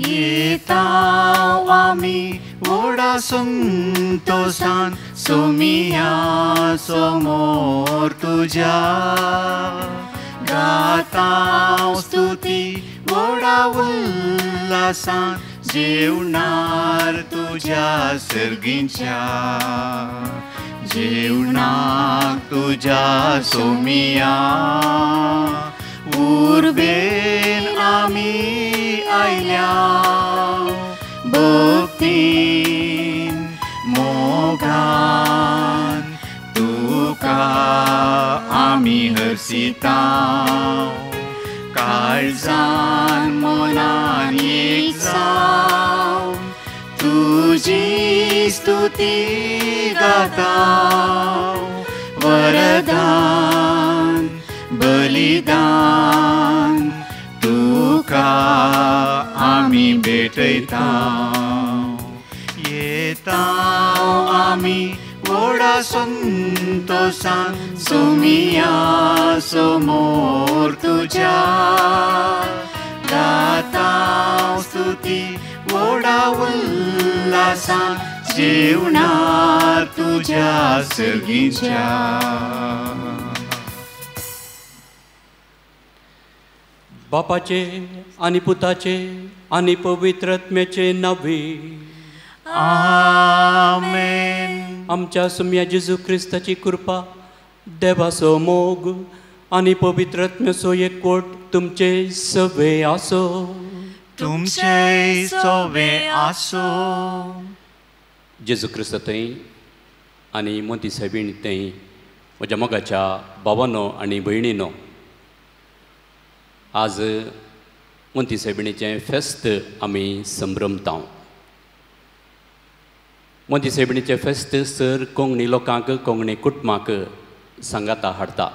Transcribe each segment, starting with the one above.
येताव आमी व्हडा संतोषान सोमिया समोर तुझ्या गाताव स्तुती व्हडा उल्हासान जेवणार तुझ्या सर्गींच्या जेवणाक तुझ्या सोमिया उर्बेन आमी आयल्या भक्तीन मोगान तुका आमी हरसिता काळजान मनान एक जावन तुजी स्तुती गाताव वरदान बलिदान तुका आमी भेटयताव येताव आमी व्हडा संतोषान सोमिया समोर तुझ्या गाताव स्तुती व्हडा उल्हासान जेवणार तुझ्या सर्गींच्या बापाचे आणि पुताचे आणि पवित्रात्म्याचे नावे आमेन. आमच्या सुम्या जेजू ख्रिस्ताची कृपा देवाचो मोग आणि पवित्रात्म्याचो एकवट तुमचे सवे आसो तुमचे सवे आसो. जेजू ख्रिस्त थंय आनी मोती सायबीण थंय म्हज्या मोगाच्या भावानो आनी भयणीनो आज मोती सायबिणीचें फेस्त आमी संभ्रमता. मोती सायबिणीचें फेस्त सर कोंकणी लोकांक कोंकणी कुटुंबाक सांगाता हाडटा.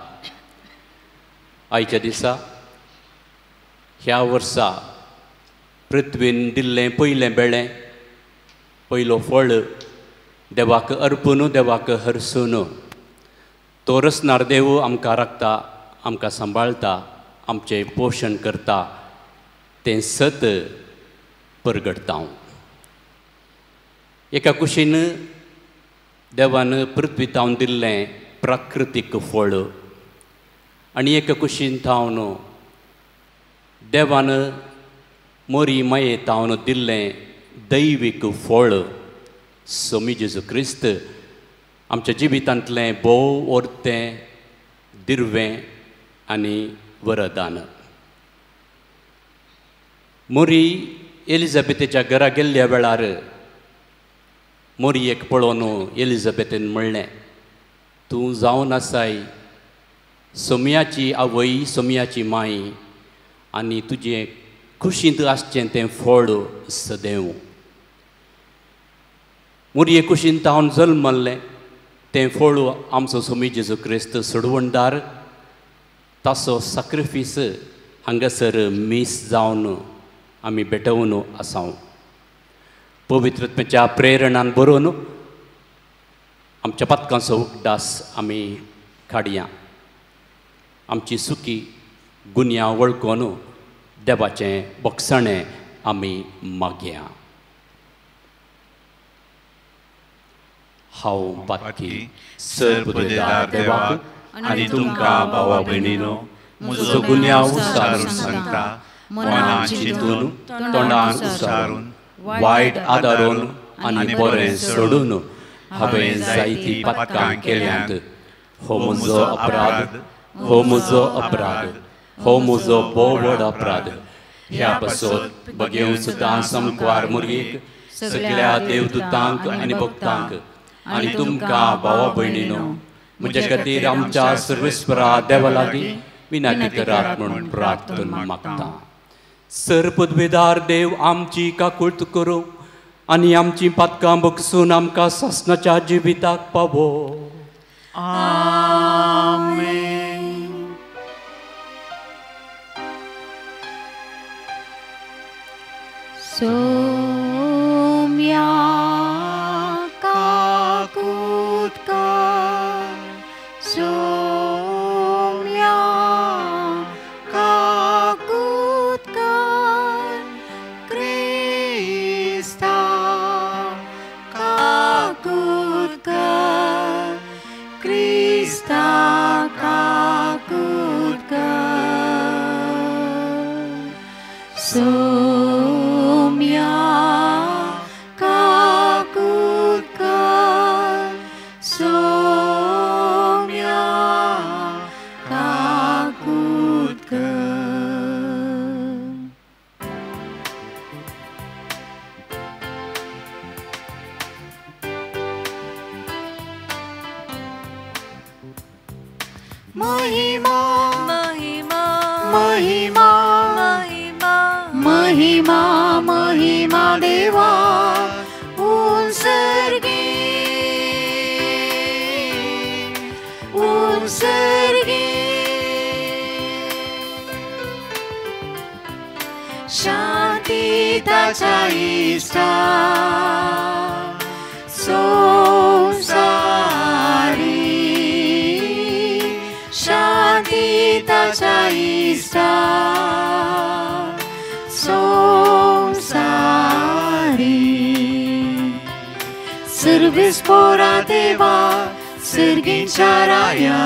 आयच्या दिसा ह्या वर्सा पृथ्वीन दिल्लें पयलें बेळें पयलो फळ देवाक अर्पून देवाक हरसून तो रसनार देव आमकां राखता आमकां सांबाळटा आमचें पोशण करता तें सत परगडता. एका कुशीन देवान पृथ्वी तावन दिल्लें प्राकृतीक फळ आनी एका कुशीन तावन देवान मोरी माये तावन दिल्लें दैवीक फळ सोमी जेजू क्रिस्त आमच्या जिवितांतलें भोव ओर्तें दिर्वें आनी वरदान. मोरी एलिझाबेथेच्या घरा गेल्ल्या वेळार मोरयेक पळोवन एलिझाबेथेन म्हणलें तूं जावन आसाय सोमयाची आवय सोमयाची माय आनी तुजें खुशींत आसचें तें फळ सदैव. मोरये कुशीन तावन जल्मल्लें तें फळ आमचो सोमी जेजू क्रिस्त सोडवणदार ताचो सॅक्रिफीस हांगासर मीस जावन आमी भेटवून आसाव. पवित्रत्म्याच्या प्रेरणान बरोवन आमच्या पातकांचो उकडास आमी काडया. आमची सुखी गुन्या वळखून देवाचें बक्षणें आमी मागया. हांव पातकी सर्वपदवीदार देवाक आनी तुमकां भावा भयणीनो म्हजो गुन्या उसारून सांगता. मनान चिंतून तोंडान उसारून वायट आदारून आनी बरें सोडून हांवें जायतीं पातकां केल्यांत. हो म्हजो अपराध हो म्हजो अपराध हो म्हजो भोव व्हड अपराध. ह्या पासत बगेव सुद्दां समकवार मुर्गेक सगळ्या देवदूतांक आनी भक्तांक आनी तुमकां भावा भयणीनो म्हजे खातीर आमच्या सर्वेस्परा देवा लागीं विनाती करात म्हणून प्रार्थना मागता. सर पदवेदार देव आमची काकूळट करूं आनी आमची पातकां बगसून आमकां सासणाच्या जिविताक पावो. आमेन. सोम्या काकूतकार सोम्या काकूतकार क्रिस्तांव महिमा महिमा महिमा महिमा महिमा महिमा देवा उत्सर्गी शांती ताचा इष्टा संसारी शांती ताचा इष्टा संसारी सर्वेस्पोरा देवा सर्गींच्या राया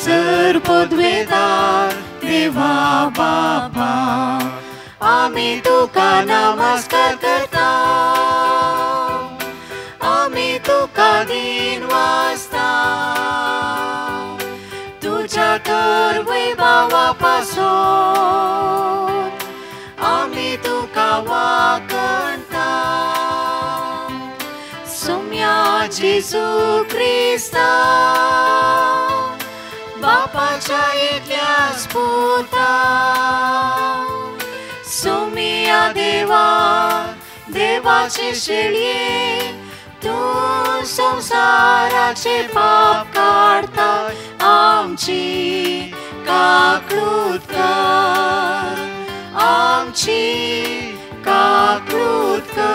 सर्वोद्वेदार देवा बाबा आम्ही तुका नमस्कार करता आम्ही तुका दिन वाजता तुझ्या तर वैभवापासून आम्ही तुका वाकणता सौम्या जेजू ख्रिस्ता बापाच्या एकल्याच पुता सौम्या देवा देवाचे शेळये तू संसाराचे पाप काढता आमची काकळूत कर आमची काकळूत कर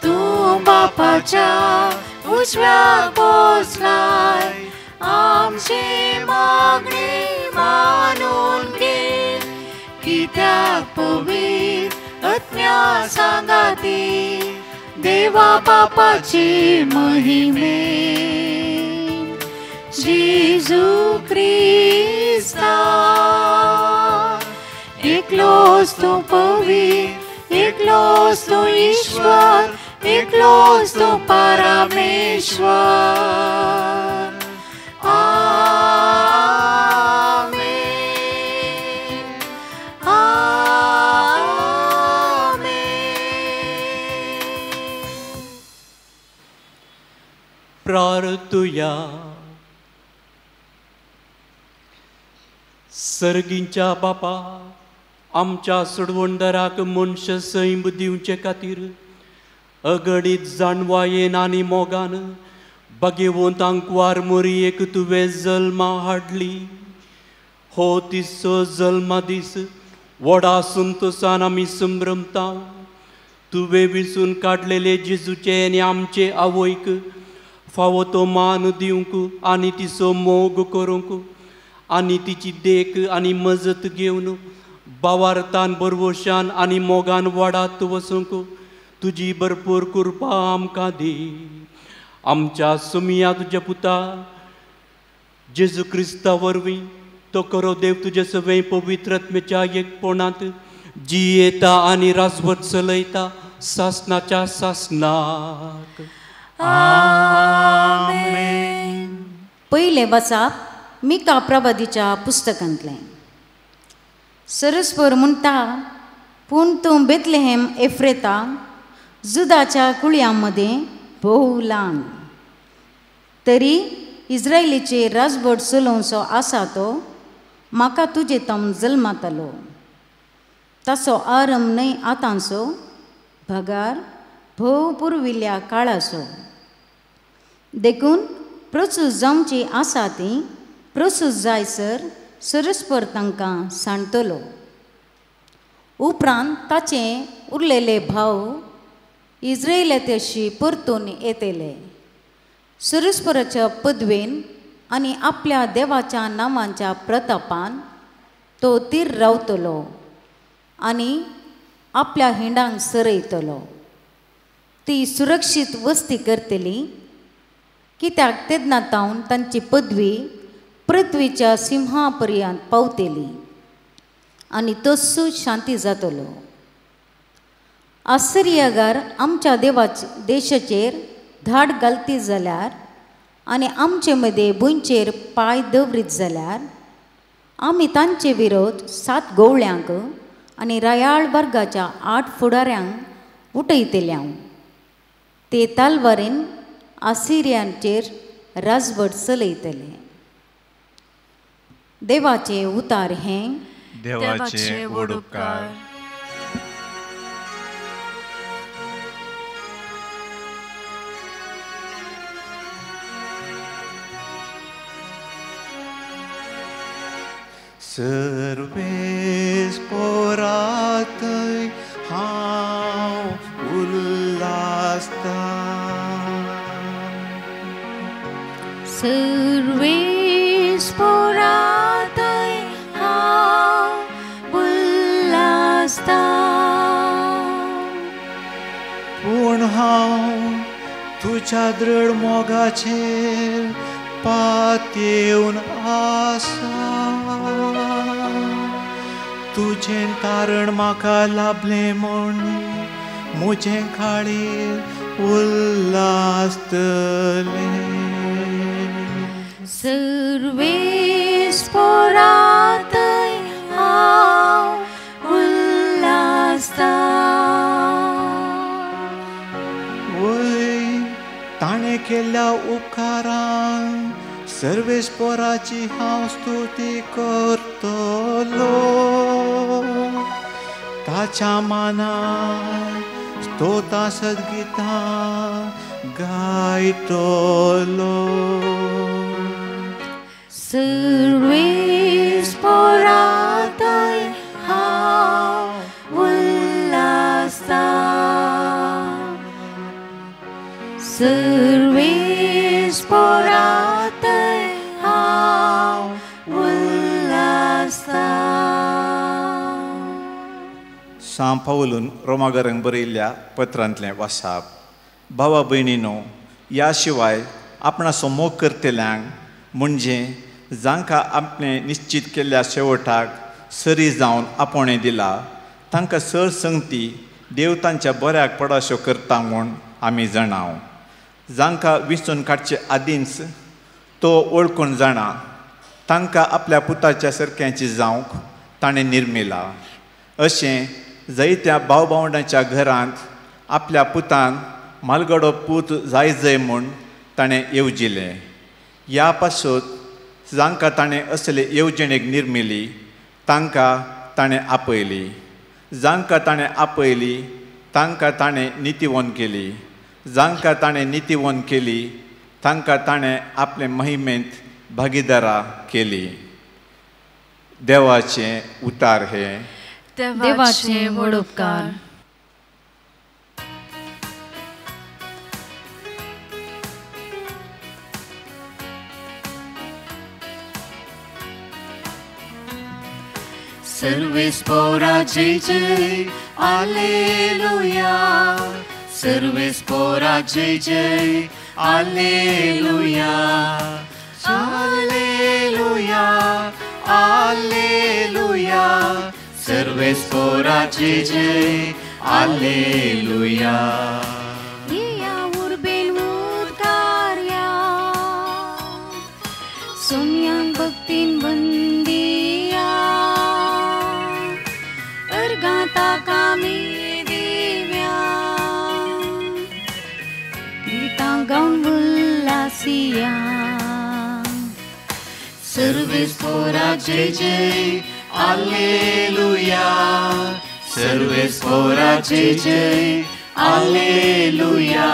तू बापाच्या उजव्या पोचलाय आमची मागणी मानून घे कित्याक पवित्र आत्म्या सांगाती देवा बापाची महिमे जेजू ख्रिस्ता एकलोच तू पवित्र एकलोच तू ईश्वर एकलोच तू परमेश्वर प्रार्थुया सर्गींच्या बापा आमच्या सोडवणदाराक मनशां सैम दिवचे खातीर अगडीत जाणवायेन आनी मोगान भाग्यवंतांक वारमोरयेक तुवें जल्मा हाडली हो तिसो जल्मा दीस व्हडा संतोशान आमी संभ्रमता तुवें विसून काडलेले जेजूचे आनी आमचे आवयक फावो तो मान दिवंक आनी तिचो मोग करूंक आनी तिची देख आनी मजत घेवन भावार्थान बरवशान आनी मोगान वाडात वचूंक तुजी भरपूर कृपा आमकां दी आमच्या सुमिया तुज्या पुता जेजू क्रिस्ता वरवीं तो करो देव तुजे सगळे पवित्र आत्म्याच्या एकपणांत जियेता आनी राजवट चलयता सासनाच्या सासनाक आमेन. पहिले बसाप मिका प्रवादीच्या पुस्तकांतलें सरस्पर म्हणटा पूण तूं बेतलेहेम एफ्रेता जुदाच्या कुळयांमध्ये भोव ल्हान तरी इस्रायलीचे राजवट चलोवचो आसा तो म्हाका तुजे तम जल्मातलो ताचो आरंभ न्हय आतांचो भगार भोव पुर्विल्ल्या काळाचो देखून प्रसूत जावची आसा ती प्रसूत जायसर सरस्पर तांकां सांडटलो उपरांत ताचे उरलेले भाव इस्रायेलांतशी परतून येतले सरस्पराच्या पदवेन आनी आपल्या देवाच्या नांवांच्या प्रतापान तो तीर रावतलो आनी आपल्या हिंडांक सरयतलो ती सुरक्षीत वस्ती करतली कित्याक तेन्ना तावन तांची पदवी पृथ्वीच्या सिंहा पर्यंत पावतली आनी तस्सू शांती जातलो आश्चर्यगार आमच्या देशाचेर धाड घालती जाल्यार आनी आमचे मदें भुंयचेर पांय दवरीत जाल्यार आमी तांचे विरोध 7 गवळ्यांक आनी रायाळ वर्गाच्या 8 फुडाऱ्यांक उठयतल्या ते तालवारीन आसिरियांचेर राजवट चलयतले देवाचे उतार हे देवाचे व्हड उपकार सर्वेस पोरातय हांव उल्लासता सर्वेस पोरातय हांव उल्लासता पूण हांव तुज्या दृढ मोगाचेर पातयेवन आसा तुजें तारण म्हाका लाभलें म्हूण म्हजें काळीज उल्लासतलें सर्वेस पोरातय हांव उल्लासता वय ताणें केल्ल्या उपकारांक सर्वेस्पराची हांव स्तुती करतलो ताच्या मानान स्तोता सद्गितां गायतलो सर्वेस पोरातय हांव उल्लासता सर्वेस पोरातय हांव उल्लासता सांत पावलून रोमागरांक बरयल्ल्या पत्रांतलें वाचप भावा भयणीनो ह्या शिवाय आपणाचो मोग करतल्यांक म्हणजे जांकां आपणें निश्चित केल्ल्या शेवटाक सरी जावन आपोवणें दिलां तांकां सरसंगती देव तांच्या बऱ्याक पडाश्यो करता म्हूण आमी जाणाव जांकां विंचून काडचे आदींच तो वळखून जाणा तांकां आपल्या पुताच्या सारक्याची जावंक ताणें निर्मिला अशें जायत्या भाव भावंडांच्या घरांत आपल्या पुतान मालगडो पूत जाय म्हूण ताणें येवजिलें ह्या पासून जांकां ताणें असले येवजणेक निर्मिली तांकां ताणें आपयली जांकां ताणें आपयली तांकां ताणें नितीवंत केली जांकां ताणें नितीवंत केली तांकां ताणें आपले महिमेंत भागीदारां केली देवाचें उतार हे देवाचे व्हड उपकार सर्वेस पोरा जय जय आलेलुया सर्वेस पोरा जय जय आलेलुया आलेलुया आलेलुया सर्वेस पोरा जय जय आलेलुया या उर्बेन उद्गारया सोम्यांग भक्तीन वंदिया अर्गाता कामी दिव्या गितां गाऊन उल्लासिया सर्वेस पोरा जय जय आलेलुया सर्वेस पोरा जय जय आलेलुया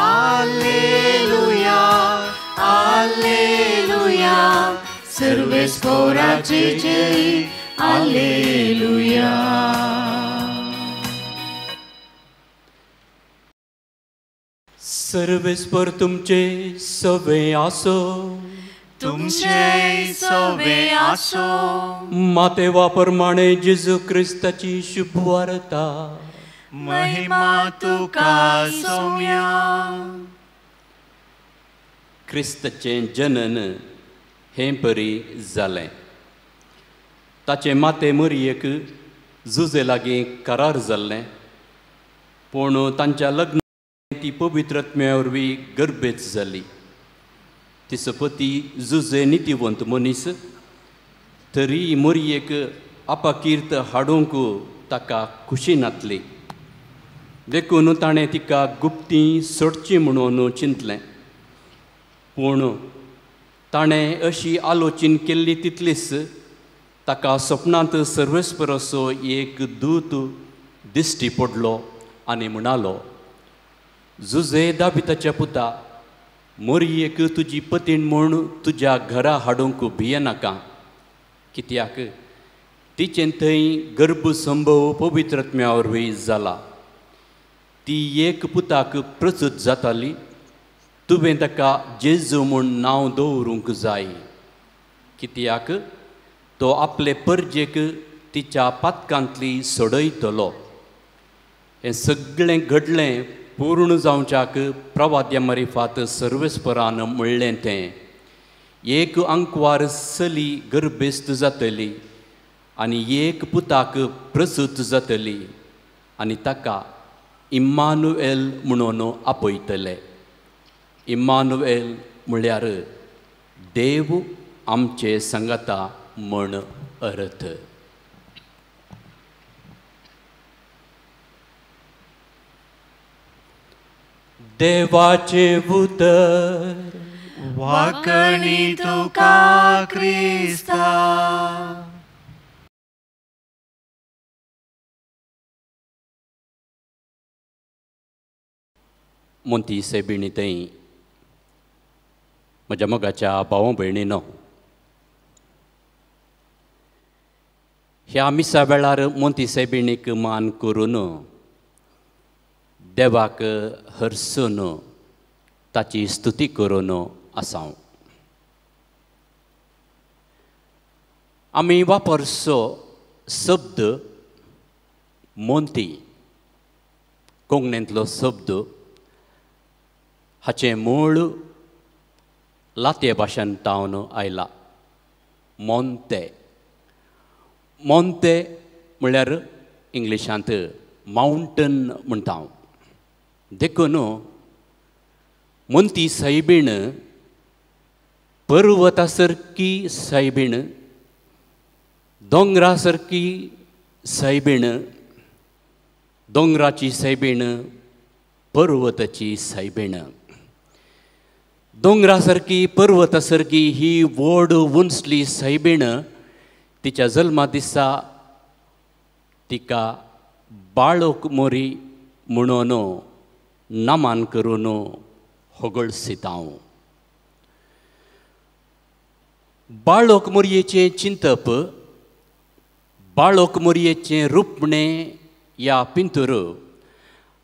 आलेलुया आलेलुया सर्वेस पोरा जय जय आलेलुया सर्वेस्पर तुमचे सवे आसो तुमचे सवे आसो मातेवा प्रमाणे जेजू क्रिस्ताची शुभ वार्ता महिमा तुका सौम्या क्रिस्ताचें जनन हें बरी जालें ताचे माते मरियेक जुजे लागीं करार जाल्लें पूण तांच्या लग्न ती पवित्रत्म्या वरवीं गर्भेत जाली तिचो पती जुजे नितीवंत मनीस तरी मरियेक आपाकीर्त हाडूंक ताका खुशी नातली देखून ताणें तिका गुप्ती सोडची म्हणून चिंतलें पूण ताणें अशी आलोचन केल्ली तितलीच ताका स्वप्नांत सर्वेस्पर असो एक दूत दिश्टी पडलो आनी म्हणालो, जुजे दाविदाच्या पुता, मोरयेक तुजी पतीण म्हूण तुज्या घरा हाडूंक भियेनाका, कित्याक तिचें थंय गर्भसंभव पवित्रात्म्या वरवीं जाला. ती एक पुताक प्रसूत जाताली. तुवें ताका जेजू म्हूण नांव दवरूंक जाय, कित्याक तो आपले परजेक तिच्या पातकांतली सोडयतलो. हें सगळें घडलें पूर्ण जावच्याक प्रवाद्या मारिफात सर्वेस्परान म्हणलें तें, एक अंकवार चली गर्भेस्त जातली आनी एक पुताक प्रसूत जातली आनी ताका इम्मानुएल म्हणून आपयतले. इम्मानुएल म्हळ्यार देव आमचे सांगाता म्हण अर्थ. देवाचे उतर वाकणी तुका क्रिस्ता. मोंती सेबिणी थंय म्हज्या मोगाच्या भाव भयणीनो, ह्या मिसा वेळार मोंती सेबिणीक मान करून देवाक हरसून ताची स्तुती करून आसां. आमी वापरसो शब्द मोंती, कोंकणींतलो शब्द, हाचें मूळ लातये भाशेंत तावन आयला. मोंते. मोंते म्हळ्यार इंग्लिशांत मावंटन म्हणटा. देखून मोंती सायबीण पर्वता सारकी सायबीण, दोंगरा सारकी सायबीण, दोंगराची सायबीण पर्वताची सायबीण. दोंगरा सारकी पर्वता सारकी ही व्हड उंचली सायबीण तिच्या जल्मा दिसा तिका बाळोक मोरी म्हणून नामान करून होगळसितां. बाळोक मोरयेचें चिंतप, बाळोक मोरयेचें रुपणें ह्या पिंतूर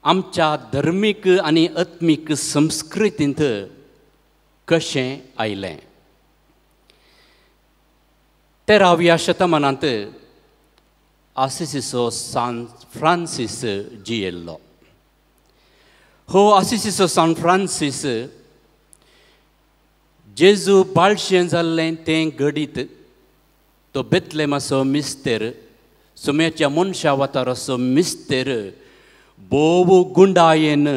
आमच्या धर्मीक आनी आत्मीक संस्कृतींत कशें आयलें. 13व्या शतमानांत आसिसीचो सान फ्रांसीस जियेल्लो. हो आसिसीचो सान फ्रांसीस जेजू बाळशें जाल्लें तें घडीत तो बेतलेमाचो मिस्तेर, सुम्याच्या मनशावताराचो मिस्तेर बोव गुंडायेन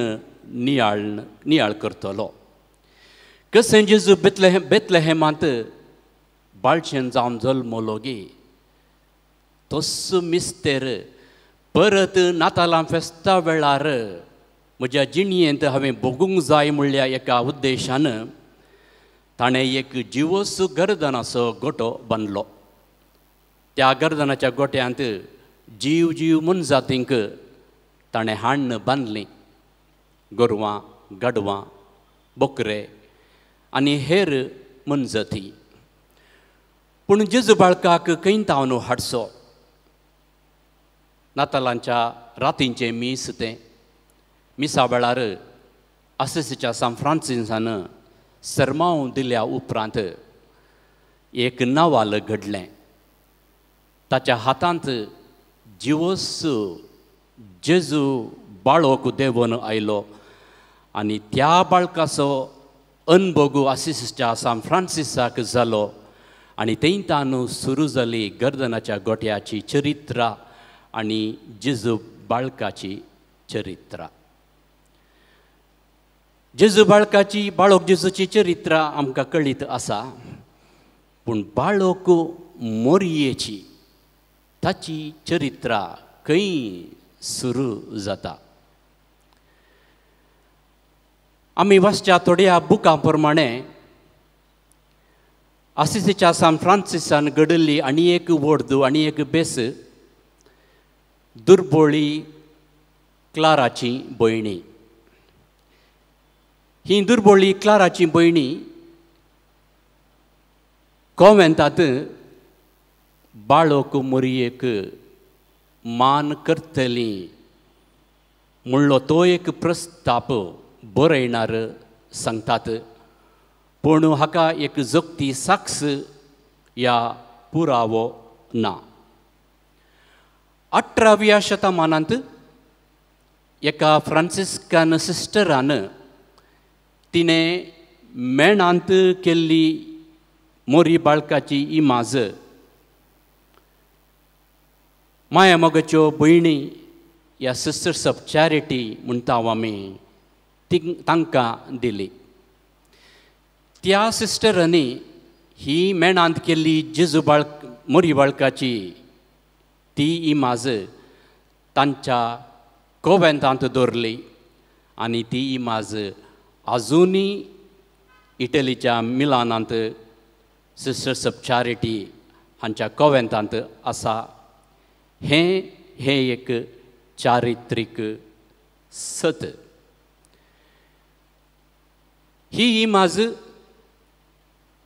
नियाळ करतलो. कशें जेजू बेतलेहेमांत बाळशें जावन जल्मलो गे, तसो मिस्तेर परत नातालां फेस्ता वेळार म्हज्या जिणयेंत हांवें भोगूंक जाय म्हणल्या एका उद्देशान ताणें एक जिवोस गर्दनाचो गोठो बांदलो. त्या गर्दनाच्या गोट्यांत जीव जीव मनजातींक ताणें हाडून बांदलीं. गोरवां, गाडवां, बोकरे आनी हेर मनजाती. पूण जेजू बाळकाक खंय तावन हाडचो. नातालांच्या रातींचें मीस तें. मिसा वेळार आसिसीच्या सान फ्रांसिसान सरमाव दिल्या उपरांत एक नावाल घडलें. ताच्या हातांत जिवोस जेजू बाळोक देंवन आयलो आनी त्या बाळकाचो अनभोग आसिसीच्या सान फ्रांसिसाक जालो आनी थंयतान सुरू जाली गर्दनाच्या गोट्याची चरित्रा आनी जेजू बाळकाची चरित्रा. जेजू बाळकाची, बाळोक जेजूची चरित्रा आमकां कळीत आसा, पूण बाळोक मोरयेची ताची चरित्रा खंय सुरू जाता. आमी वाचच्या थोड्या बुकां प्रमाणे आसिसीच्या सान फ्रांसिसान घडल्ली आनी एक व्हड आनी एक बेस दुर्बोळी क्लाराची भयणी. ही दुर्बोळी क्लाराची भयणी कॉन्वेंतांत बाळोक मोरयेक मान करतली म्हणलो तो एक प्रस्ताप बरयणार सांगतात. पूण हाका एक जगती साक्ष या पुरावो ना. 18व्या शतमानांत एका फ्रांसिस्कन सिस्टरान तिणें मेणांत केल्ली मोरी बाळकाची इमाज माया मोगाच्यो भयणी ह्या सिस्टर्स ऑफ चॅरिटी म्हणटा आमी तांकां दिली. त्या सिस्टरांनी ही मेणांत केल्ली जेजू मोरी बाळकाची ती इमाज तांच्या कॉन्वेंतांत दवरली आनी ती इमाज आजुनूय इटलीच्या मिलानांत सिस्टर्स ऑफ चॅरिटी हांच्या कॉन्वेंतांत आसा. हे एक चारित्रीक सत. ही इमाज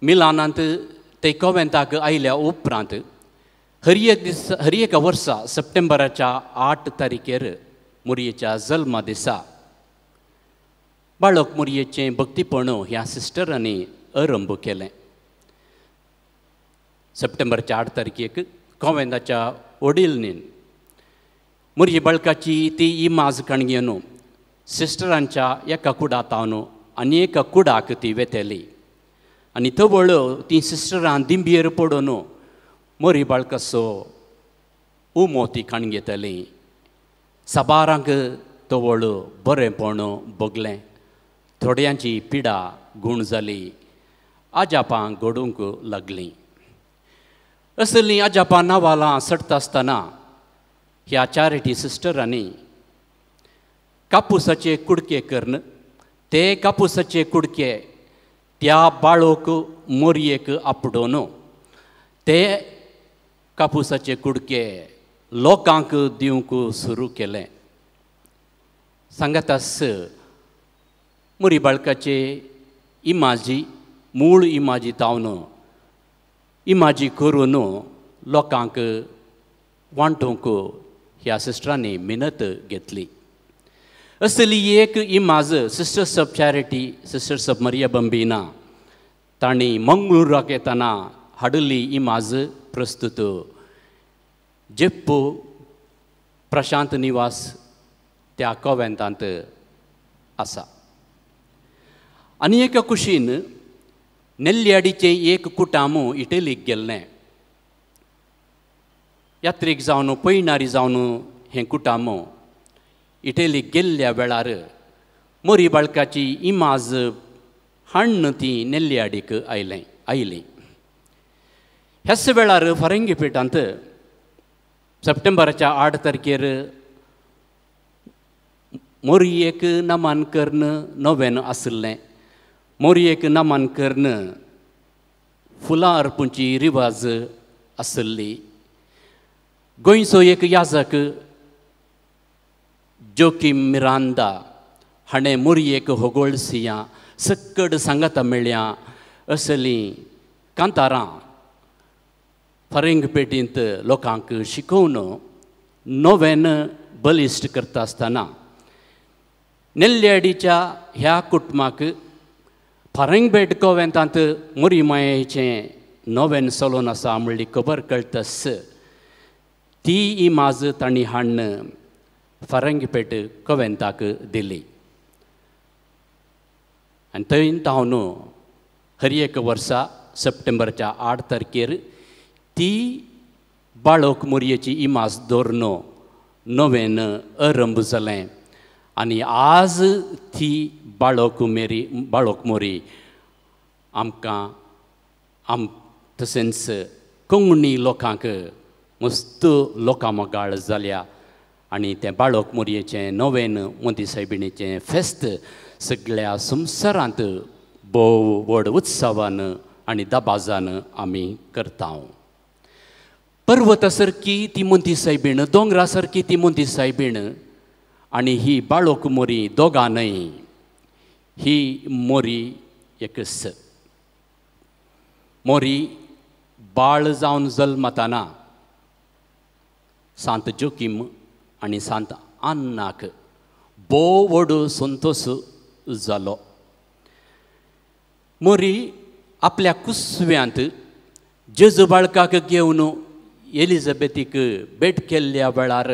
मिलानांत ते कॉन्वेंताक आयल्या उपरांत हर एक वर्सा सप्टेंबराच्या 8 तारखेर मोरयेच्या जल्मा दिसा बाळक मोरयेचें भक्तीपण ह्या सिस्टरांनी आरंभ केलें. सप्टेंबरच्या 8 तारखेक कॉन्वेंताच्या वडीलनीन मोरये बाळकाची ती इमाज कणगेवन सिस्टरांच्या एका कुडांतावन आनी एका कुडाक ती वेतेली आनी थवळ ती सिस्टरां दिंबयेर पडून मोरी बाळकाचो उमो ती कणगेतली. साबारांक थवळ बरेंपण भोगलें. थोड्यांची पिडा गूण जाली. आजापां घडूंक लागलीं. असलीं आजापां नांवालां सडटा आसतना ह्या चॅरिटी सिस्टरांनी कापुसाचे कुडके करून ते कापुसाचे कुडके त्या बाळोक मोरयेक आपडोवन ते कापुसाचे कुडके लोकांक दिवंक सुरू केलें. सांगात आस मोरी बाळकाचे इमाजी मूळ इमाजी तावन इमाजी करून लोकांक वांटूंक ह्या सिस्टरांनी मिनत घेतली. असली एक इमाज sisters of charity sisters of Maria Bambina तांणी मंगळुराक येताना हाडली इमाज प्रस्तुत जेप्पो प्रशांत निवास त्या कॉन्वेंतांत आसा. आनी एका कुशीन नेल्ल्याडीचें एक कुटामू इटलीक गेल्लें. यात्रेक जावन पयणारी जावन हें कुटामू इटलीक गेल्ल्या वेळार मोरी बाळकाची इमाज हाडून ती नेल्ल्याडीक आयली. ह्याच वेळार फरंगीपेटांत सप्टेंबराच्या 8 तारखेर मोरयेक नमन कर्ण नोवेन आसलें. मोरयेक नमन कर्ण फुलां अर्पूंची रिवाज आसली. गोंयचो एक याजक जोकीम मिरांदा हाणें मोरयेक होगोळसियां सक्कड सांगाता मेळ्ळ्या असलीं कांतारां फरंगपेटींत लोकांक शिकोवन नोवेन बलिश्ट करता आसतना नेल्ल्याडीच्या ह्या कुटुंबाक फरंगपेट कॉन्वेंतांत मोरी मायेचें नोवेन चलोवन आसा म्हणली खबर कळटस ती इमाज तांणी हाडून फरंगपेट कॉन्वेंताक दिली. आनी थंय तावन हर एक वर्सा सप्टेंबरच्या 8 तारखेर ती बाळोक मोरयेची इमाज दवरून नोवेन आरंभ जालें. आनी आज ती बाळोक मोरी आमकां तशेंच कोंकणी लोकांक मस्त लोकांमोगाळ जाल्या. आनी तें बाळोक मोरयेचें नोवेन मोती सायबिणीचें फेस्त सगळ्या संवसारांत भोव व्हड उत्सवान आनी दबाजान आमी करता पर्वता सारकी ती मोंती सायबीण दोंगरा सारकी ती मोंती सायबीण आनी ही बाळोक मोरी दोगांनय ही मोरी एकच मोरी बाळ जावन जल्मताना सांत जोकीम आनी सांत आन्नाक बोव व्हड संतोश जालो मोरी आपल्या कुसव्यांत जेजू बाळकाक घेवन एलिझाबेथीक भेट केल्ल्या वेळार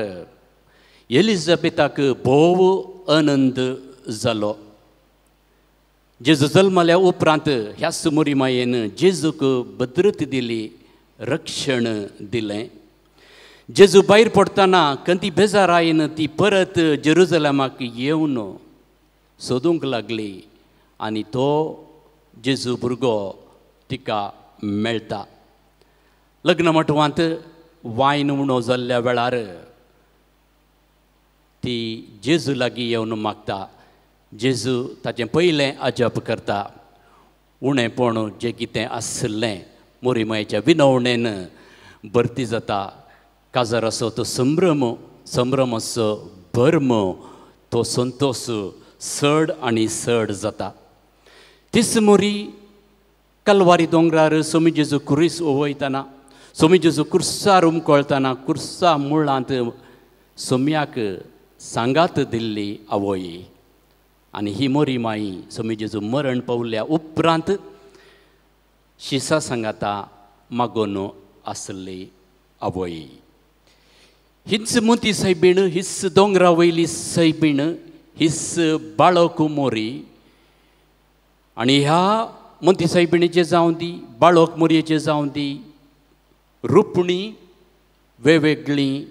एलिझाबेथाक भोव आनंद जालो जेजू जल्मल्या उपरांत ह्याच मोरी मायेन जेजूक भद्रत दिली रक्षण दिलें जेजू भायर पडटना कंती बेजार आयन ती परत जेरुजलेमाक येवन सोदूंक लागली आनी तो जेजू भुरगो तिका मेळटा लग्न मटवांत वायन उणो जाल्ल्या वेळार ती जेजू लागीं येवन मागता जेजू ताचें पयलें अजप करता उणेपण जें कितें आसलें मोरीमायेच्या विनवणेन भरती जाता काजार असो तो संभ्रम असो भर्म तो संतोश चड आनी चड जाता तीच मोरी कलवारी दोंगरार सोमी जेजू कुरीस ओवयतना सोमी जेजू कुर्सार उमकळतना कुर्सा मुळांत सोम्याक सांगात दिल्ली आवय आनी ही मोरी माई सोमी जेजू मरण पावल्या उपरांत शिसा सांगाता मागोन आसली आवय हीच मोती सायबीण हीच दोंगरा वयली सायबीण हीच बाळक मोरी आनी ह्या मोती सायबिणीचे जावं दी बाळक मोरयेचे जावं दी रुपणी वेगवेगळीं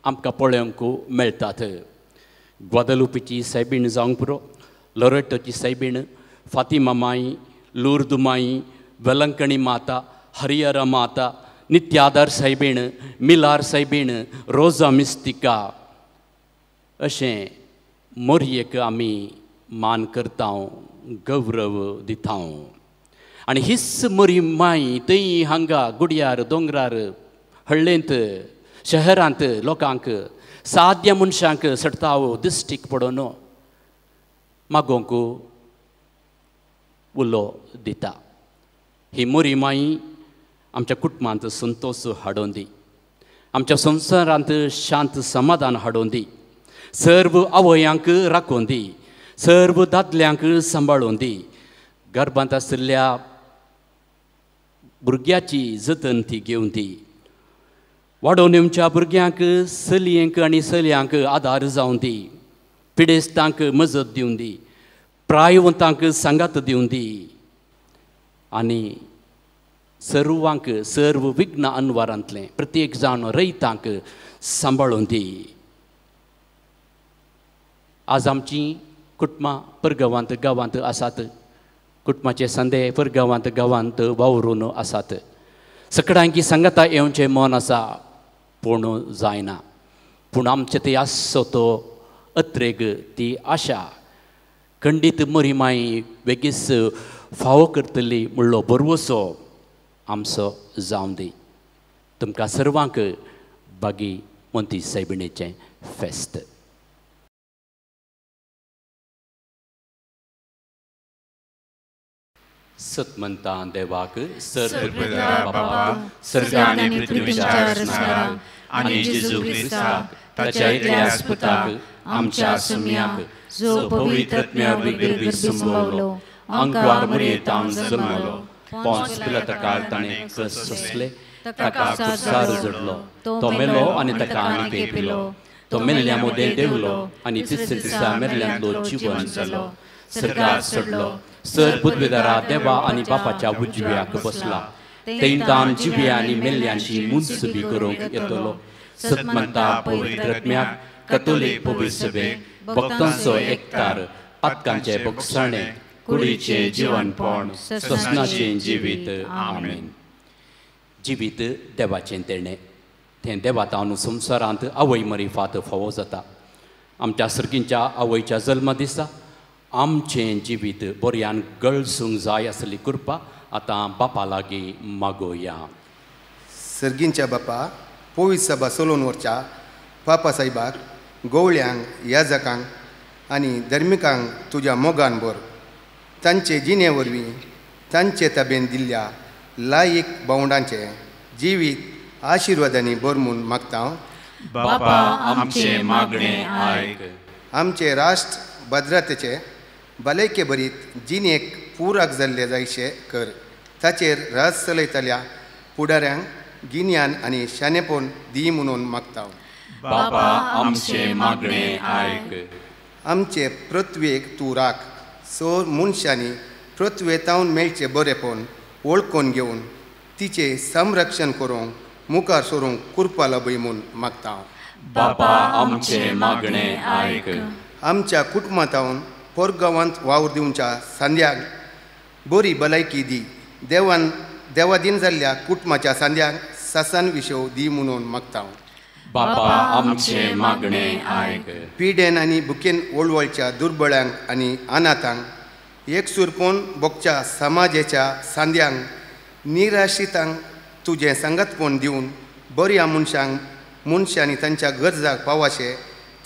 आमकां पळोवंक मेळटात ग्वादलुपीची सायबीण जावंक पुरो लोरेटोची सायबीण फातिमा माई लुर्द माई वेलंकणी माता हरिहरा माता नित्यादार सायबीण मिलार सायबीण रोजा मिस्तिका अशें मोरयेक आमी मान करता गौरव दिता आनी हीच मोरी माई थंय हांगा गुडयार दोंगरार हळ्ळेंत शहरांत लोकांक साद्य मनशांक सडतावो दिश्टीक पडोन मागोंक उलो दिता ही मोरी माई आमच्या कुटुंबांत संतोश हाडून दी आमच्या संवसारांत शांत समाधान हाडून दी सर्व आवयांक राखून दी सर्व दादल्यांक सांबाळून दी गर्भांत आशिल्ल्या भुरग्याची जतन ती घेवन दी वाडोवन येवच्या भुरग्यांक चलयेंक आनी चलयांक आदार जावन दी पिडेस्तांक मजत दिवन दी प्रायवंतांक सांगात दिवन दी आनी सर्वांक सर्व विघ्न अनवारांतले प्रत्येक जावन रयतांक सांबाळून दी आज आमची कुटुंबां परगांवांत गांवांत आसात कुटुंबाचे संदे परगांवांत गांवांत वावरून आसात सगळ्यांकी सांगाता येवचें मन आसा पूण जायना पूण आमचे ते आसो तो अत्रेग ती आशा खंडीत मोरी माई बेगीच फावो करतली म्हणलो भरवसो आमचो जावं दी तुमकां सर्वांक बागी मोंती सायबिणीचें फेस्त सत म्हणटा देवाक सर्वपिता बाबा सर्गान आनी पृथ्वीच्या रचणारा आनी जेजू क्रिस्ताक ताच्या एकल्या पुताक आमच्या सम्याक जो पवित्रत्म्या बिगर संभवलो अंकार मरयेतावन जल्मलो पोंच पिलाताकार ताणें कस सोंसले ताका कुसार जडलो तो मेलो आनी ताका आनी पेपिलो तो मेल्ल्या मोदें देवलो आनी तिसऱ्या दिसा मेल्ल्यांतलो जिवन जालो सर्गार चडलो सर पदवेदारा देवा आनी बापाच्या उजव्याक बसला तेंतान जिव्या आनी मेल्ल्यांची मुनसबी करूंक येतलो सत म्हणटा पवित्रत्म्याक कथोलीक पवित्र सभेक भक्तांचो एकठार पातकांचे भोगसणे कुडीचे जिवनपण ससनाचें जिवीत आमेन जिवीत देवाचें तेणें तें देवातावन संवसारांत आवय मरी फात फावो जाता आमच्या सर्गींच्या आवयच्या जल्म दिसा आमचें जिवीत बऱ्यान गळसूंक जाय आसली कृपा आतां बापा लागीं मागोया. सर्गींच्या बापा पवित्र सभा चलोवन व्हरच्या पापा साहेबाक गवळ्यांक याजकांक आनी धर्मिकांक तुज्या मोगान भर. तांचे जिणे वरवीं तांचे ताब्यान दिल्ल्या लायक भावंडांचे जिवीत आशिर्वादांनी भर म्हूण मागता. बापा आमचे मागणे आयक. आमचे राष्ट्र भद्रतेचे भलायके बरीत जिणेक पुराक जाल्ले जायशे कर. ताचेर राज चलयतल्या फुडाऱ्यांक गिन्यान आनी शाणेपण दी म्हणून मागता. बापा आमचे मागणे आयक. आमचे पृथ्वेक तूं राख. सो मनशांनी पृथ्वेतावन मेळचे बरेपण वळखून घेवन तिचे संरक्षण करूंक मुखार सरूंक कुरपा लाभय म्हूण मागता. बापा आमचे मागणे आयक. आमच्या कुटुंबांतावन परगांवांत वावर दिवच्या सांद्यांक बरी भलायकी दी. देवादीन जाल्ल्या कुटुंबाच्या सांद्यांक सासान विशव दी म्हणून मागता. बापा आमचे मागणे आयक. पिडेन आनी भुकेन वळवळच्या दुर्बळांक आनी अनाथांक एकसुरपण भोगच्या समाजाच्या सांद्यांक निराश्रितांक तुजें संगतपण दिवन बऱ्या मनशांनी तांच्या गरजाक पावाशे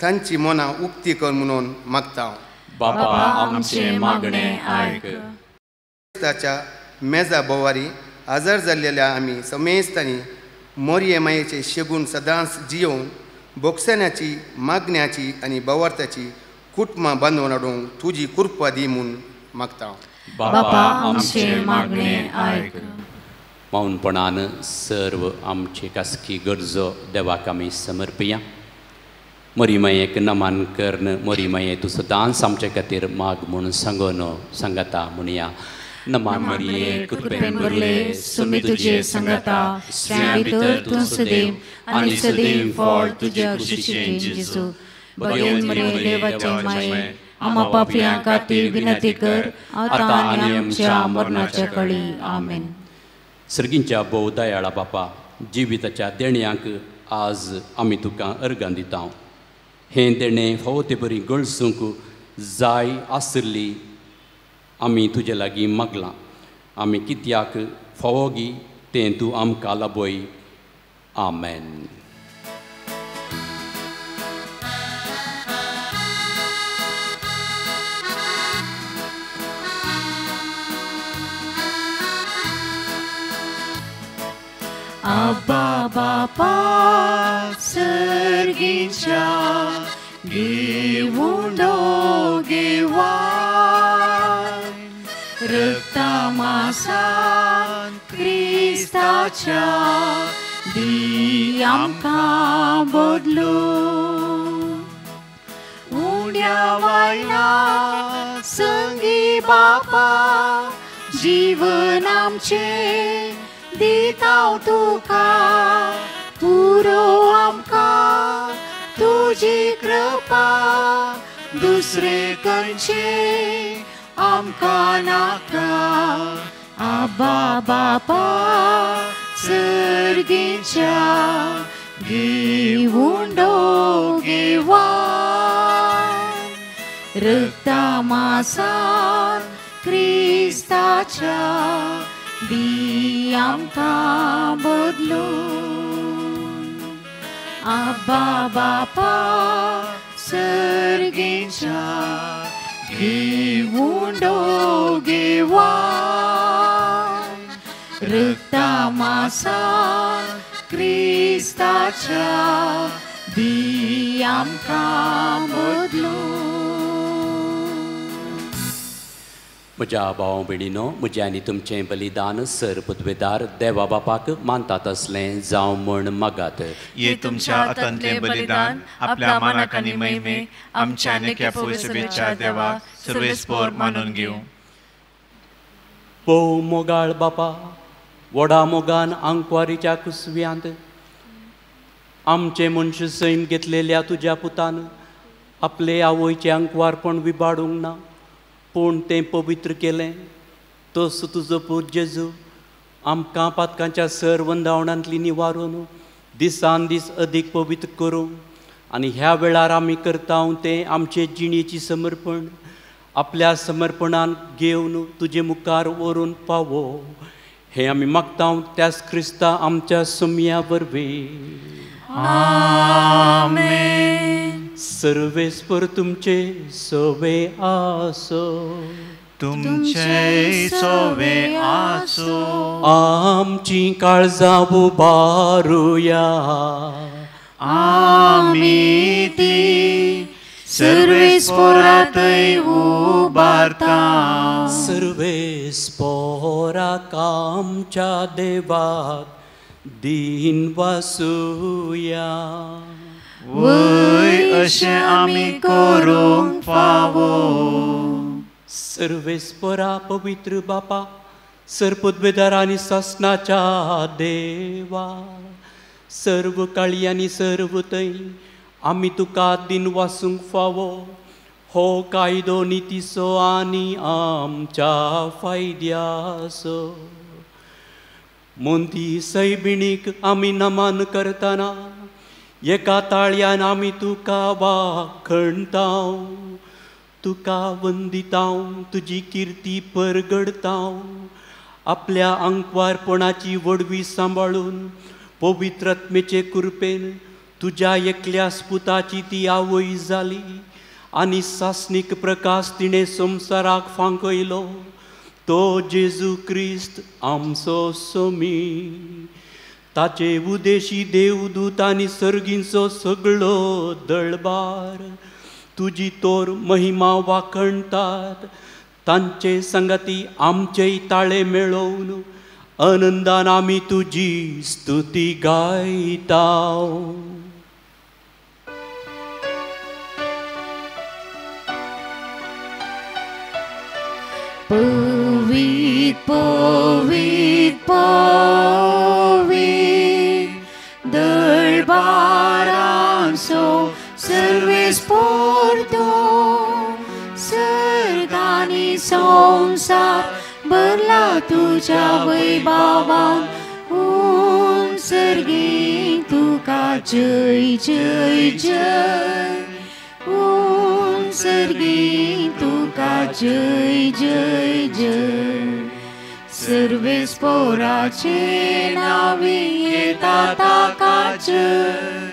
तांची मनां उक्ती कर म्हणून मागता. बापा आमचे मागणे आयक. ताच्या मेजा बोवारी आजार जाल्लेल्या आमी समेस्तांनी मोरये मायेचे शेगून सदांच जियोवन बोगसण्याची मागण्याची आनी बवार्थाची कुटुंबां बांदून हाडूंक तुजी कुरपा दी म्हूण मागता. बापा आमचे मागणे आयक. मौनपणान सर्व आमचे खासगी गरजो देवाक आमी समर्पया. मोरी मायेक नमान कर्ण. मोरी माये तूं सदांच आमचे खातीर माग म्हूण सांगता म्हणया. नमान मरिये कृपेन भरले सुमी तुजे संगता स्त्रियां भितर तूं सदैव आनी सदैव फळ तुजे खुशीचे जेजू. बरें मरे देवाचे माये आम्हा पापयां खातीर विनंती कर आतां आनी आमच्या मरणाच्या कळी. आमेन. सर्गींच्या भोव दयाळा बापा जिविताच्या देण्यांक आज आमी तुका अर्गां दिता. हें देणें फावो ते बरी गळसूंक जाय आसली आमी तुजे लागीं मागलां. आमी कित्याक फावोगी तें तूं आमकां लाबय. आमेन. आबा बापा सर्गीच्या घेऊन दोघेवाय रक्ता मासान क्रिस्ताच्या दी आमकां बदलू. उड्या वायला संगी बापा जीवन आमचे दिताव तुका पुरो आमकां तुजी कृपा दुसरे खंयचे आमकां नाका. आबा बापा सर्गीच्या घेऊन दोघेवाय रक्ता मासान क्रिस्ताच्या दी आमकां बदलू. आबा बापा सर्गीच्या घेऊन दोघेवाय रक्ता मासान क्रिस्ताच्या दी आमकां बदलू. म्हज्या भाव भयणीनो म्हजें आनी तुमचें बलिदान सर पदवेदार देवा बापाक मानतात असलें जावं म्हण मागात. ये तुमच्या हातांतलें बलिदान आपल्या मानाक आनी महिमे आमच्या नेक्या पवित्रतेच्या देवा सर्वेस्पोर मानून घेवं. पो मोगाळ बापा व्हडा मोगान आंकवारीच्या कुसव्यांत आमचे मनशां सैम घेतलेल्या तुज्या पुतान आपले आवयचें आंकवारपण विबाडूंक ना पूण तें पवित्र केलें. तस तुजो पूत जेजू आमकां पातकांच्या सर वंदावणांतली निवारून दिसान दीस अदीक पवित्र करूं आनी ह्या वेळार आमी करता तें आमचे जिणेची समर्पण आपल्या समर्पणान घेवन तुजे मुखार व्हरून पावो हे आमी मागता त्याच क्रिस्ता आमच्या सुमया वरवीं. आमेन. सर्वेस्पर तुमचे सवे आसो. तुमचे सोवे आसो. आमची काळजां उबारुया. आमी ती सर्वेस्पोरांतय उबारता. सर्वेस्पोराक आमच्या देवाक दिन वासुया. वय अशें आमी करूंक फावो. सर्वेस्परा पवित्र बापा सर्पद्वेदार आनी ससनाच्या देवा सर्व काळी आनी सर्व थंय आमी तुका दिन वासूंक फावो हो कायदो नितीसो आनी आमच्या फायद्याचो. मोंती सैबिणीक आमी नमन करतना एका ताळयान आमी तुका वाखणताव. तुका वंदिताव तुजी किर्ती परगडताव. आपल्या अंकवारपणाची वडवी सांबाळून पवित्रात्मेचे कृपेन तुज्या एकल्या स्पुताची ती आवय जाली आनी सासनीक प्रकाश तिणें संवसाराक फांकयलो तो जेजू क्रिस्त आमचो सोमी. ताचे उदेशी देवदूत आनी सर्गींचो सगळो दळबार तुजी तोर महिमा वाखणतात. तांचे संगती आमचेय ताळे मेळोवन आनंदान आमी तुजी स्तुती गायताव. पवित्र पवित्र पवित्र दळबारांचो सर्वेस्पोर तूं. सर्गांनी संवसार भरला तुज्या वैभवान. सर्गी तुका जय जय जय. सर्गी तुका जय जय जय. सर्वेस्पोराचे नावी येता ताका जय.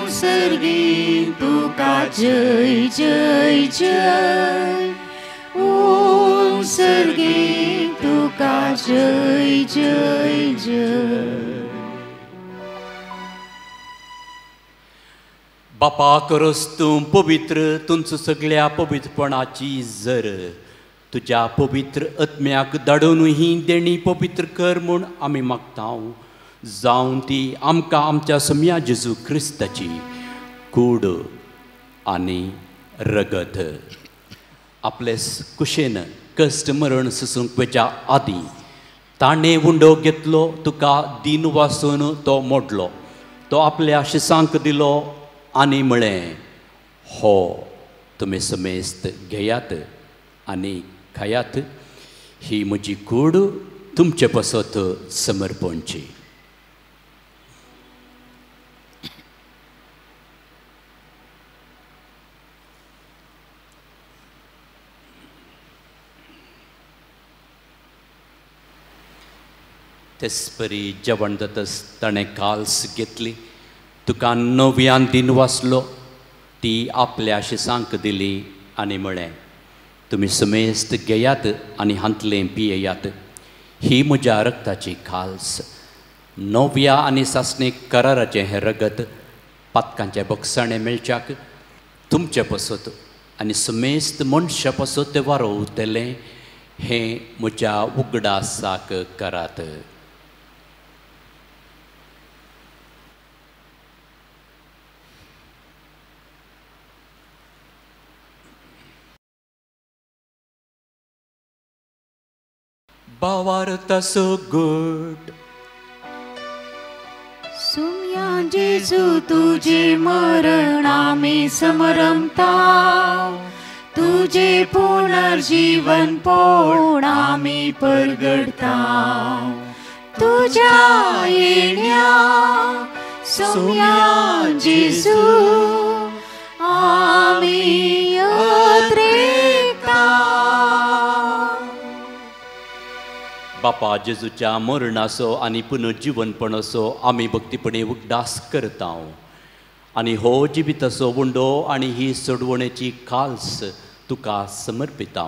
सर्गी तुका जय जय जय. सर्गी तुका जय जय जय. बापा करोस तूं पवित्र तुमचो सगळ्या पवित्रपणाची जर तुज्या पवित्र आत्म्याक धाडून ही देणी पवित्र कर म्हूण आमी मागताव. जावं ती आमकां आमच्या सम्या जेजू क्रिस्ताची कूड आनी रगत आपले कुशेन कश्ट मरण सुसूंक वेच्या आदीं ताणें उंडो घेतलो तुका दिन वासून तो मोडलो. तो आपल्या शिसांक दिलो आनी म्हळें हो तुमी समेस्त घेयात आनी खायात. ही म्हजी कूड तुमचे पसत समर्पणची. तेसपरी जेवण जातस ताणें काल्स घेतली. तुका नव्यान दिन वाचलो ती आपल्या शिसांक दिली आनी म्हळें तुमी समेस्त घेयात आनी हांतलें पियेयात. ही म्हज्या रक्ताची खाल्स नव्या आनी सासणीक कराराचें हें रगत पातकांचे बक्षाणें मेळच्याक तुमचे पसत आनी समेस्त मनशा पसत तें वारोवतलें हें म्हज्या उगडासाक करात. Bavarta so good. सुम्या जेजू तुझे मरण आमी समरमताव. तुझे पुनर्जीवन पोण आमी परगडताव. तुझ्या येण्या सुम्या जेजू आमी अत्रे बापा जेजूच्या मरणाचो आनी पुनर्जीवनपणाचो आमी भक्तीपणे उगडास करता आनी हो जिविताचो वंडो आनी ही सोडवणेची खाल्स तुका समर्पिता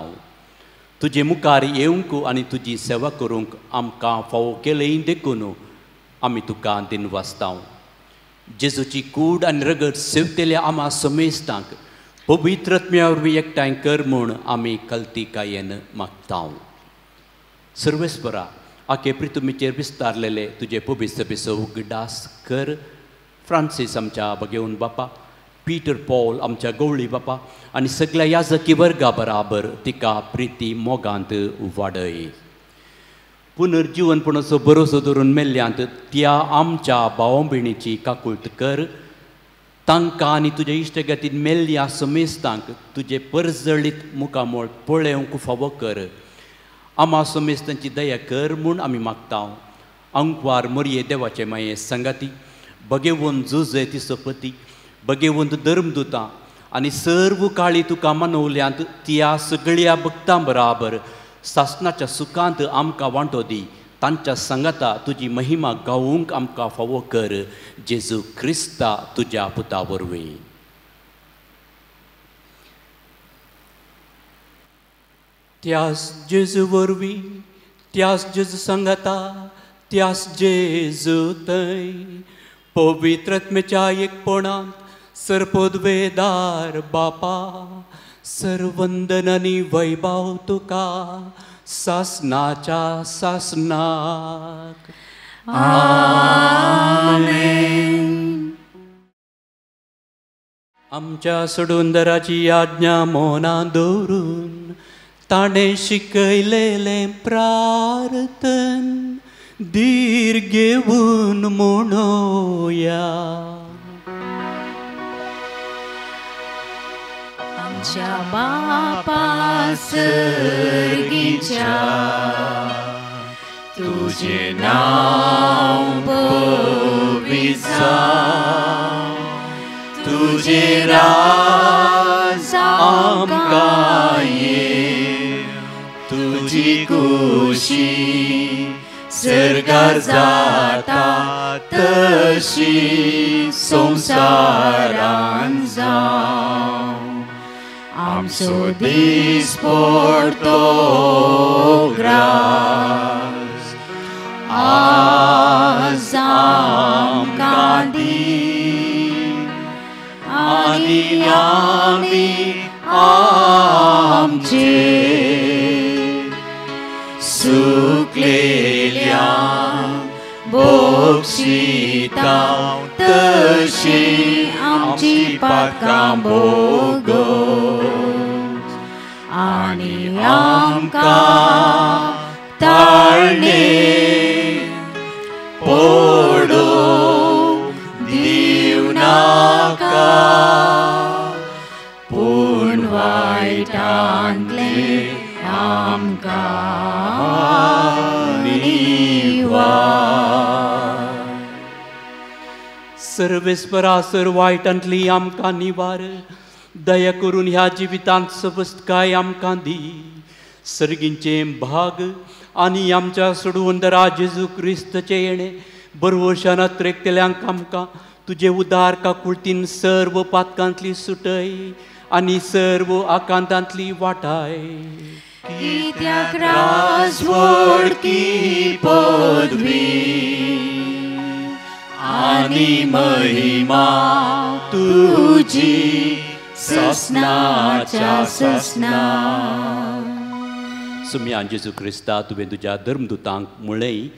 तुजे मुखार येवंक आनी तुजी सेवा करूंक आमकां फावो केलें देखून आमी तुका दिनवासता जेजूची कूड आनी रगत सेवतेल्या आमा समेस्तांक पवित्रत्म्या वरवीं एकठांय कर म्हूण आमी कल्तिकायेन मागता सर्वेस्परा आखे प्रितुमीचेर विस्तारलेले तुजे पवित्र सभेचो उगडास कर फ्रांसीस आमच्या भगेवन बापा पीटर पॉल आमच्या गवळी बापा आनी सगळ्या याजकी वर्गा बराबर तिका प्रिती मोगांत वाडय पुनर्जीवनपणाचो भरोसो धरून मेल्ल्यांत त्या आमच्या भाव भयणीची काकुळट कर तांकां आनी तुज्या इश्टगतीन मेल्ल्या समेस्तांक तुजे परजळीत मुखामोळ पळोवंक फावो कर आमा समेस्तांची दया कर म्हूण आमी मागता अंकवार मोरये देवाचे माये संगाती भगेवंत जुजे तिचो पती भगेवंत धर्मदुतां आनी सर्व काळी तुका मानवल्यांत त्या सगळ्या भक्तां बराबर सासणाच्या सुखांत आमकां वांटो दी तांच्या संगता तुजी महिमा गावूंक आमकां फावो कर जेजू क्रिस्ता तुज्या पुता वरवीं त्यास जेजू वरवीं त्यास जेजू संगता त्यास जेजू थंय पवित्रत्मेच्या एकपणांत सर्पोद्वेदार बापा सर्वंदन आनी वैभव तुका सासनाच्या सासनाक आमेन. आमच्या सोडूंदराची आज्ञा मोनात दवरून ताणें शिकयलेलें प्रार्थन धीर घेवन म्हणोया. आमच्या बापा सर्गीच्या तुझे नाव पवित्र जावं, तुझे राज आमकां येवं, तुझी खुशी सर्गार जाता तशी संवसारान जावं. आमचो दीस पडतो ग्रास आज आमकां दी, आनी आमी आमचे सुकलेल्या बोगशिता तशी आमची पातकां भोगोस, आनी आमकां ताळणे पडो दिव नाका, पूण वायटांतले आमकां सर्वेस्परा सर वायटांतली आमकां निवार, दया करून ह्या जिवितांत सबस्तकाय आमकां दी. सर्गींचे भाग आनी आमच्या सोडवंदरा जेजू क्रिस्तचे येणे बरवशान त्रेकतेल्यांक आमकां तुजे उदार काकुळतीन सर्व पातकांतली सुटय आनी सर्व आकांतांतली वाटाय. कित्याक राजवडकी पदवी आनी महिमा तुजी ससनाच्या ससना. सुम्यान जेजू क्रिस्ता तुवें तुज्या धर्मदुतांक म्हळें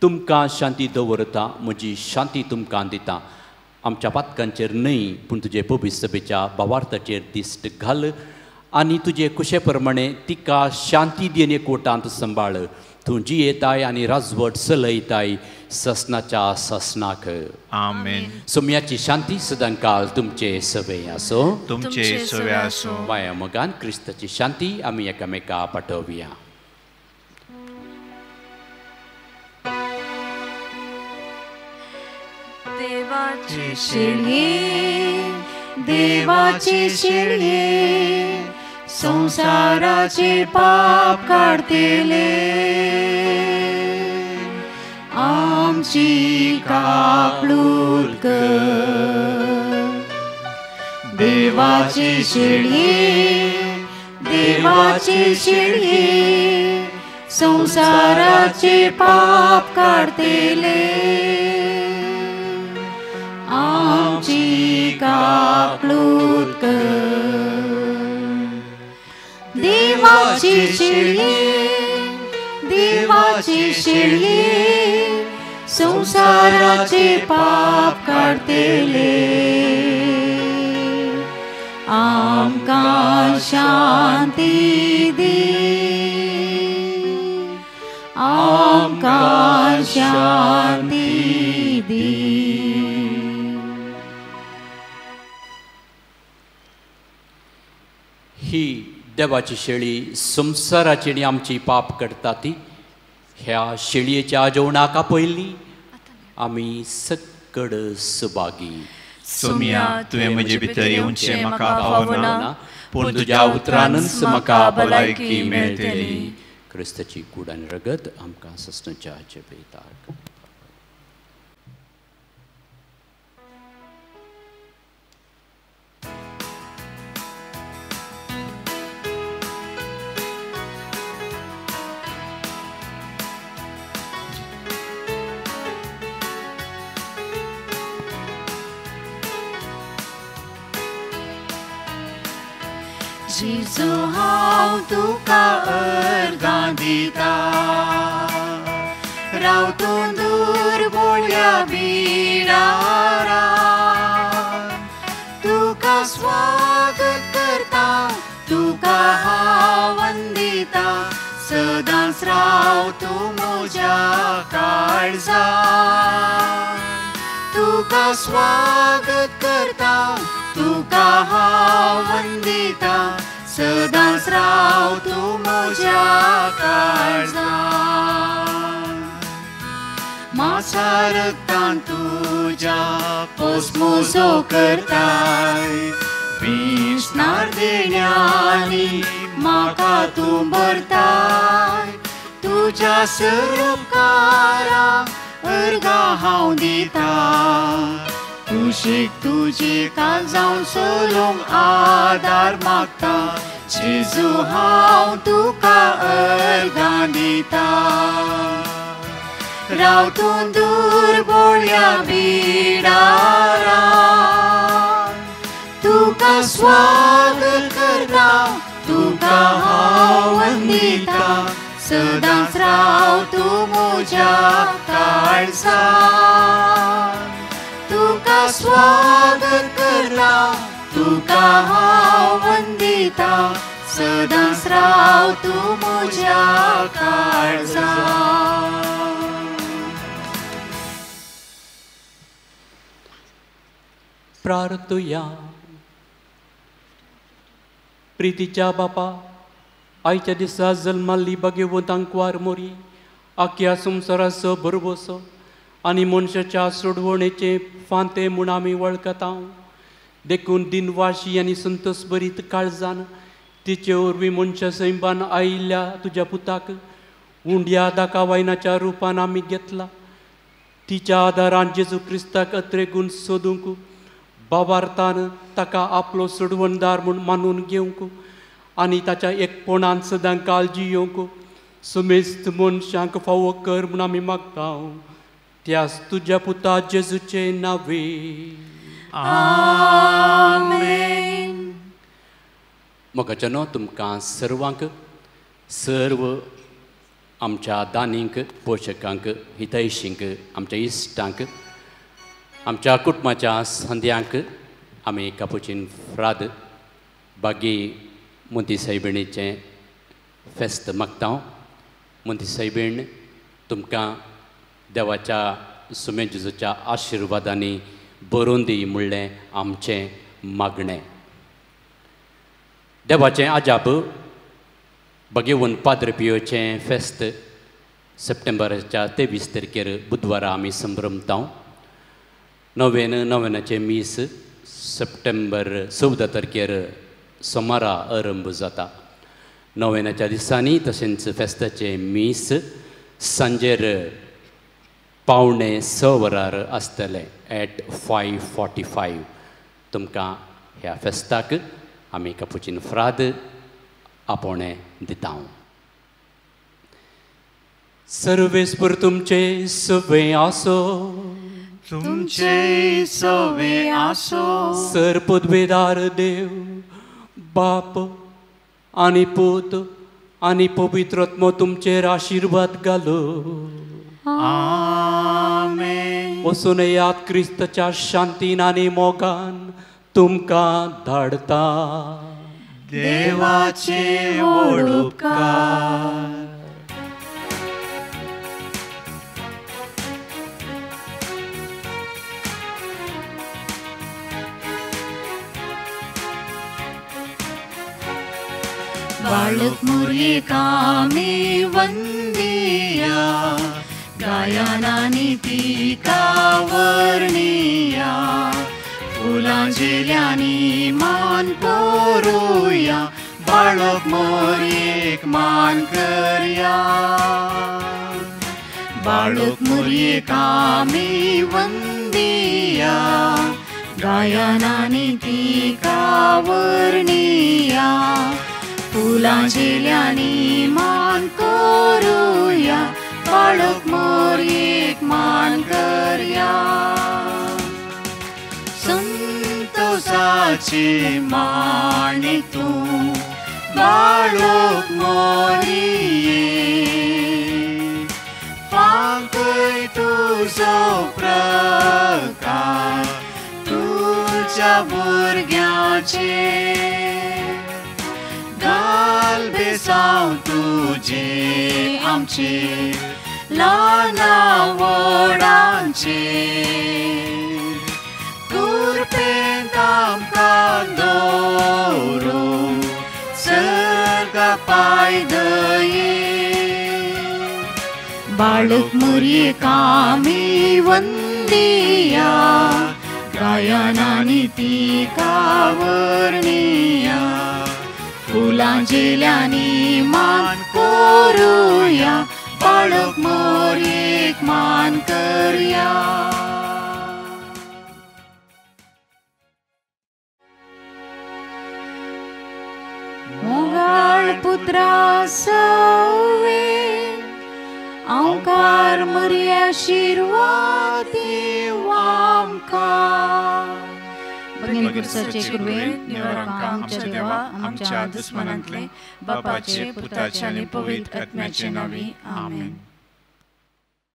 तुमकां शांती दवरता, म्हजी शांती तुमकां दिता. आमच्या पातकांचेर न्हय पूण तुजे पवित्र सभेच्या भावार्थाचेर दिश्ट घाल आनी तुजे कुशे प्रमाणे तिका शांती दिवन एकवटांत सांबाळ. तूं जियेताय आनी राजवट चलयताय ससनाच्या ससनाक. आमेन. सुम्याची शांती सदां काल तुमचे सवे आसो. तुमचे सवे आसो. माया मोगान क्रिस्ताची शांती आमी एकामेका पाठोवया. देवाचे शेळये, देवाचे शेळये, संसाराचे पाप काढतेले. आमची काकळूट कर. देवाची शेळये, देवाची शेळये, संसाराचे पाप काढतेले. आमची काकळूट कर. देवाची शेळये, देवाची शेळये, संसाराचे पाप काढतेले. आमकां शांती दी, आमकां शांती दी. ही देवाची शेळी संसाराची आनी आमची पाप करता ती. ह्या शेळयेच्या जेवणाका पयलीं आमी सकड सुभागी. सोम्या तुवें म्हजे भितर येवचें म्हाका भावना, पूण तुज्या उतरानच म्हाका भलायकी मेळटली. क्रिस्ताची कूड आनी रगत आमकां सस्नाच्या जेवयतात. जेजू हांव तुका अर्गां दिता, रावतून दूर बोळ्या बिडार. तुका स्वागत करता, तुका हांव वंदिता, सदांच राव तूं म्हज्या काळजांत. तुका स्वागत करता, तुका हांव वंदिता, सदांच राव तूं म्हज्या काळजांत. मासा रक्तान तुज्या पोसमोजो करताय, विश नार्देण्यांनी म्हाका तूं भरताय. तुज्या सरोपकाराक अर्गां हांव दिता, कुशीक तुजी काळजां सोलोंक आदार मागता. जेजू हांव तुका अर्गां दिता, रावतून दूर बोळ्या बिडार. तुका स्वागत करता, तुका हांव वंदिता, सदांच राव तूं म्हज्या काळजांत. तुका स्वागत करता, तुका हांव वंदिता, सदांच राव तूं म्हज्या काळजांत. प्रार्थुया. प्रितीच्या बापा, आयच्या दिसा जल्माल्ली भगवंतांक वार मोरी, आख्या संवसाराचो बरोबसो आनी मनशाच्या सोडवणेचे फांते म्हूण आमी वळखता. देखून दिनवाशी आनी संतोश भरीत काळजान तिचे वरवीं मनशा सैबान आयिल्ल्या तुज्या पुताक उंड्या दाखवायनाच्या रुपान आमी घेतला. तिच्या आदारान जेजू क्रिस्ताक अत्रेगून सोदूंक, बाबार्थान ताका आपलो सोडवणदार म्हूण मानून घेवंक आनी ताच्या एकपणान सदां काळजी घेवंक समेस्त मनशांक फावो कर म्हूण आमी मागता. त्यास तुज्या पुता जेजूचे नावे. आमेन. मोगाचनो तुमकां सर्वांक, सर्व आमच्या दानींक, पोशकांक, हितैशींक, आमच्या इश्टांक, आमच्या कुटुंबाच्या संध्यांक आमी कापुचीन फ्राद बागी मुंती सायबिणीचें फेस्त मागता. मुंती सायबीण तुमकां देवाच्या सुमे जेजूच्या आशिर्वादांनी बरोवन दी म्हणलें आमचें मागणें. देवाचें आजाप भगवन पाद्र पियोचें फेस्त सप्टेंबराच्या 23 तारखेर बुधवारा आमी संभ्रमता. नोवेनाचें मीस सप्टेंबर 14 तारखेर सोमारा आरंभ जाता. नोवेनाच्या दिसांनी तशेंच फेस्ताचें मीस सांजेर 5:45 वरार आसतले एट 5:45 तुमकां ह्या फेस्ताक आमी कापुचीन फ्राद आपोणे दिता. सर्वेस्पर तुमचे सवे आसो, तुमचे सवे आसो. सर पदवेदार देव बाप आनी पूत आनी पवित्रत्म तुमचेर आशिर्वाद घालो. आमेन. वचून यात क्रिस्ताच्या शांतीन आनी मोगान तुमकां धाडता. देवाचे व्हड उपकार. बाळक मुर्येकामी वंदिया, गायनानी तिका वर्णिया. फुलांजेल्यांनी मान करूया, बाळक मुर्येक मान करया. बाळक मुर्येकामी वंदिया, गायनानी तिका वर्णिया. फुलांजेल्यांनी मान करूया, बाळक मोरयेक मान करया. संतोषाचे माणी तूं बाळक मोरये. पाकय तुजो प्रकार तुझ्या भुरग्याचे. घाल बेसांव तुजे आमचे ल्हाना व्हडांचे. कृपेंत आमकां दवरूं सर्गा पाय दये. बाळक मुर्येकामी वंदिया, गायनानी तिका वर्णिया. फुलांजेल्यांनी मान करूया, बाळक मोरयेक मान करया. मोगाळ पुत्रा सवे, आंकार मरी आशिर्वाद दिव आमकां. भगिनी पुरसाचे कुरवे निवरांका आमच्या देवा, आमच्या दुस्मनांतले बापाचे, पुताचे आनी पवित्र आत्म्याचे नावी. आमेन.